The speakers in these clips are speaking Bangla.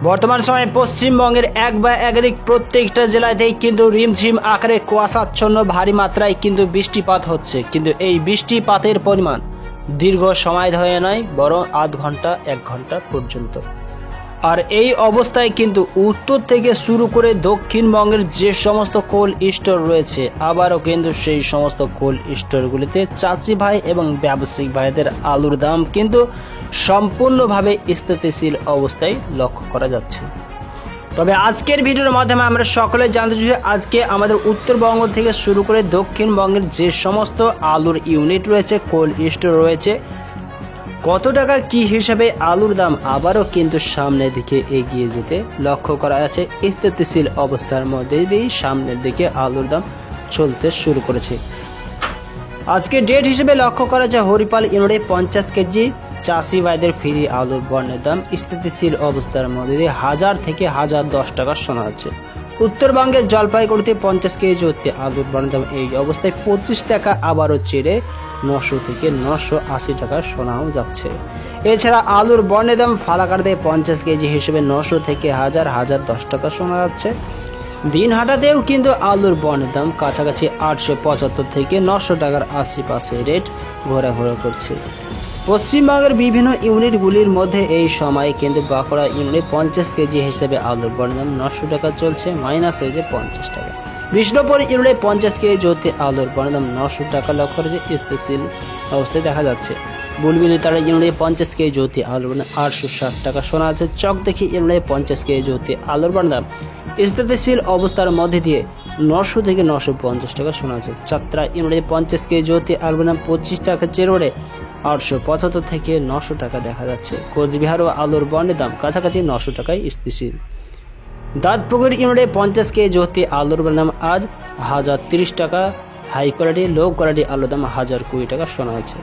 বর্তমান সময়ে পশ্চিমবঙ্গের এক বা একাধিক প্রত্যেকটা জেলাতেই কিন্তু রিমঝিম আকারে কুয়াশাচ্ছন্ন ভারী মাত্রায় কিন্তু বৃষ্টিপাত হচ্ছে, কিন্তু এই বৃষ্টিপাতের পরিমাণ দীর্ঘ সময় ধরে নয়, বরং আধ ঘন্টা 1 ঘন্টা পর্যন্ত। আর এই অবস্থায় কিন্তু উত্তর থেকে শুরু করে দক্ষিণবঙ্গের যে সমস্ত কোল্ড স্টোর রয়েছে, আবারও কিন্তু সেই সমস্ত কোল্ড স্টোরগুলিতে চাষি ভাই এবং ব্যবসায়িক ভাইদের আলুর দাম কিন্তু সম্পূর্ণভাবে স্থিতিশীল অবস্থায় লক্ষ্য করা যাচ্ছে। তবে আজকের ভিডিওর মাধ্যমে আমরা সকলে জানতে চাই আজকে আমাদের উত্তরবঙ্গ থেকে শুরু করে দক্ষিণবঙ্গের যে সমস্ত আলুর ইউনিট রয়েছে, কোল্ড স্টোর রয়েছে, কত টাকা কি হিসাবে আলুর দাম আবারও কিন্তু সামনের দিকে এগিয়ে যেতে লক্ষ্য করা আছে। স্থিতিশীল অবস্থার মধ্যে দিয়েই সামনের দিকে আলুর দাম চলতে শুরু করেছে। আজকে ডেট হিসেবে লক্ষ্য করা যায় হরিপাল ইউনিটে 50 কেজি চাষি ভাইদের ফ্রি আলুর বর্ণের দাম স্থিতিশীল অবস্থার মধ্যে দিয়ে 1000 থেকে 1010 টাকা শোনা যাচ্ছে। উত্তরবঙ্গের জলপাইগুড়িতে 50 কেজি হতে আলুর বর্ণের দাম এই অবস্থায় 25 টাকা আবারও ছেড়ে 900 থেকে 980 টাকা শোনাও যাচ্ছে। এছাড়া আলুর বর্ণের দাম ফালাকাটাতে 50 কেজি হিসেবে 900 থেকে 1010 টাকা শোনা যাচ্ছে। দিনহাটাতেও কিন্তু আলুর বর্ণের দাম কাছাকাছি 875 থেকে 900 টাকার আশেপাশে রেট ঘোরাঘোরা করছে। পশ্চিমবঙ্গের বিভিন্ন ইউনিটগুলির মধ্যে এই সময় কিন্তু বাঁকুড়া ইউনিট 50 কেজি হিসেবে আলুর বর্ণের দাম 900 টাকা চলছে, মাইনাস হয়েছে 50 টাকা। বিষ্ণুপুর ইউনিটে 50 কেজি জ্যোতি আলুর বর্ণের দাম 900 টাকা লক্ষ্য করেছে, স্থিতিশীল অবস্থায় দেখা যাচ্ছে। বুলবিলি তারা ইউনিটে 50 কেজি জ্যোতি আলুর বর্ণের 860 টাকা শোনা যাচ্ছে। চকদেখি ইউনিটে 50 কেজি জ্যোতি আলুর বর্ণের দাম স্থিতিশীল অবস্থার মধ্যে দিয়ে 900 থেকে 950 টাকা শোনা যাচ্ছে। চাত্রা ইউনিটে 50 কেজি জ্যোতি আলুর দাম 25 টাকা চেরোড়ে 875 থেকে 900 টাকা দেখা যাচ্ছে। কোচবিহার ও আলুর বর্ণের দাম কাছাকাছি 900 টাকায় স্থিতিশীল। দাঁতপুকুর ইউনিটে 50 কেজি জ্যোতি আলুর দাম আজ 1030 টাকা, হাই কোয়ালিটি লো কোয়ালিটি আলুর দাম 1020 টাকা শোনা যাচ্ছে।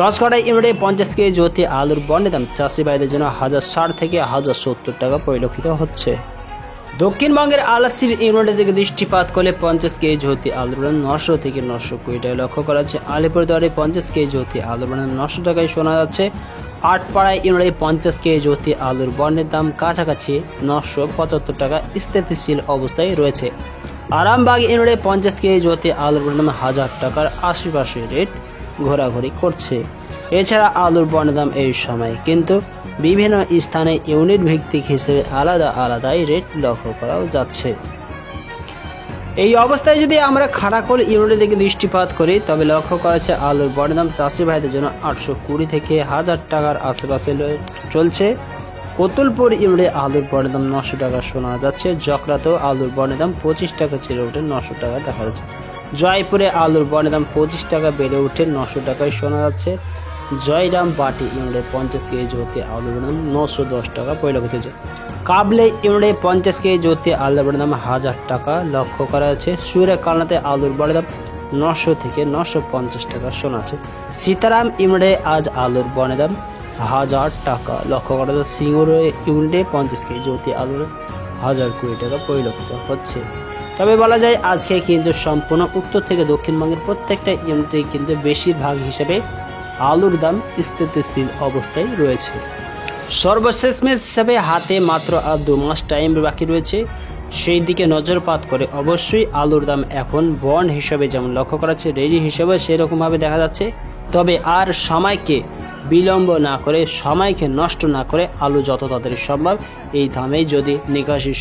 10 কাটা ইউনিটে 50 কেজি জ্যোতি আলুর বর্ণের দাম চাষি ভাইদের জন্য 1060 থেকে 1070 টাকা পরিলক্ষিত হচ্ছে। দক্ষিণবঙ্গের আলাসির ইউনিটে থেকে দৃষ্টিপাত করলে 50 কেজি জ্যোতি আলুর দাম 900 থেকে 920 টাকা লক্ষ্য করা যাচ্ছে। আলিপুরদুয়ারে 50 কেজি জ্যোতি আলুর দাম 900 টাকায় শোনা যাচ্ছে। আটপাড়ায় ইউনিটে 50 কেজি জ্যোতি আলুর বর্ণের দাম কাছাকাছি 975 টাকা স্থিতিশীল অবস্থায় রয়েছে। আরামবাগ ইউনিটে 50 কেজি জ্যোতি আলুর দাম 1000 টাকার আশেপাশে রেট ঘোরাঘুরি করছে। এছাড়া আলুর বর্ণের দাম এই সময় কিন্তু বিভিন্ন স্থানে ইউনিট ভিত্তিক হিসেবে আলাদা আলাদাই রেট লক্ষ্য করাও যাচ্ছে। এই অবস্থায় যদি আমরা খানাকুল ইউনিটের দিকে দৃষ্টিপাত করি তবে লক্ষ্য করা যাচ্ছে আলুর বর্ণের দাম চাষি ভাইদের জন্য 820 থেকে 1000 টাকার আশেপাশে চলছে। কতুলপুর ইউনিটে আলুর বর্ণের দাম 900 টাকা শোনা যাচ্ছে। জকরাতেও আলুর বর্ণের দাম 25 টাকা ছেড়ে উঠে 900 টাকা দেখা যাচ্ছে। জয়পুরে আলুর বর্ণের দাম 25 টাকা বেড়ে উঠে 900 টাকায় শোনা যাচ্ছে। জয়রাম বাটি ইউনিটে 50 কেজি জ্যোতি আলুর দাম 910 টাকা পরিলক্ষিত হচ্ছে। কাবলে ইউনিটে 50 কেজি জ্যোতি আলুর দাম 1000 টাকা লক্ষ্য করা যাচ্ছে। সুরেকালনাতে আলুর বর্ণের দাম 900 থেকে 950 টাকা শোনা যাচ্ছে। সীতারাম ইউনিটে আজ আলুর বর্ণের দাম 1000 টাকা লক্ষ্য করা যাচ্ছে। সিঙ্গুর ইউনিটে 50 কেজি জ্যোতি আলুর 1020 টাকা পরিলক্ষিত হচ্ছে। তবে বলা যায় আজকে কিন্তু সম্পূর্ণ উত্তর থেকে দক্ষিণবঙ্গের প্রত্যেকটা ইউনিটে কিন্তু বেশিরভাগ হিসেবে আলুর দাম স্থিতিশীল অবস্থায় রয়েছে। সর্বশেষ হিসাবে হাতে মাত্র আর 2 মাস টাইম বাকি রয়েছে, সেই দিকে নজরপাত করে অবশ্যই আলুর দাম এখন বন্ড হিসাবে যেমন লক্ষ্য করা যাচ্ছে, রেডি হিসেবে সেরকমভাবে দেখা যাচ্ছে। তবে আর সময়কে বিলম্ব না করে, সময়কে নষ্ট না করে আলু যত তাড়াতাড়ি সম্ভব এই দামে যদি নিকাশি